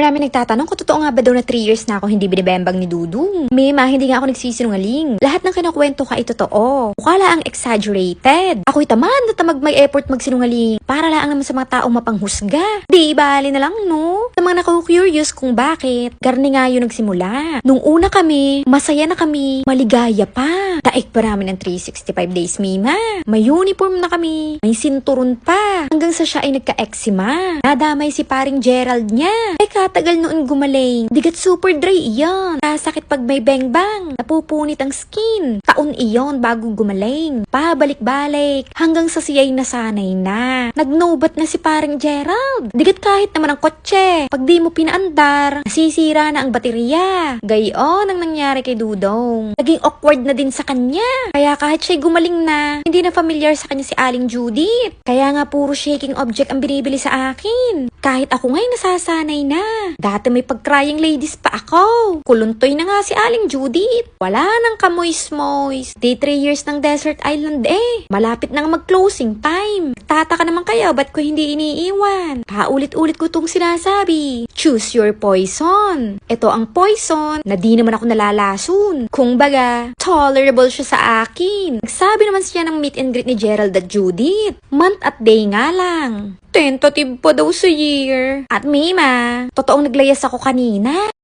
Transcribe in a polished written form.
Marami nagtatanong kung totoo nga ba daw na 3 years na ako hindi binibembang ni Dudong. Mima, hindi nga ako nagsisinungaling. Lahat ng kinukwento ka ay totoo. Mukha lang ang exaggerated. Ako'y tamad na tamag may effort magsinungaling para lang naman sa mga taong mapanghusga. Di bali na lang, no? Sa mga naku-curious kung bakit. Garni nga yun nagsimula. Nung una kami, masaya na kami, maligaya pa. Daig pa namin ng 365 days, Mima. May uniform na kami, may sinturon pa. Hanggang sa siya ay nagka-eczema. Nadamay si paring Gerald niya. Tagal noon gumaling. Digat super dry iyon. Sakit pag may bang-bang. Napupunit ang skin. Taon iyon bago gumaling. Pabalik-balik. Hanggang sa siya'y nasanay na. Nagnobat na si paring Gerald. Digat kahit naman ang kotse. Pag di mo pinaandar, nasisira na ang baterya. Gayon ang nangyari kay Dudong. Naging awkward na din sa kanya. Kaya kahit siya'y gumaling na, hindi na familiar sa kanya si Aling Judith. Kaya nga puro shaking object ang binibili sa akin. Kahit ako nga'y nasasanay na. Dati may pag-crying ladies pa ako. Kuluntoy na nga si Aling Judith. Wala nang kamoys-moys. Day 3 years ng Desert Island eh. Malapit nang mag-closing time. Tataka naman kayo, ba't ko hindi iniiwan? Paulit-ulit ko itong sinasabi. Choose your poison. Ito ang poison na di naman ako nalalason. Kung baga, tolerable siya sa akin. Nagsabi naman siya ng meet and greet ni Gerald at Judith. Month at day nga lang. Tentative pa daw sa year. At Mima, totoong naglayas ako kanina.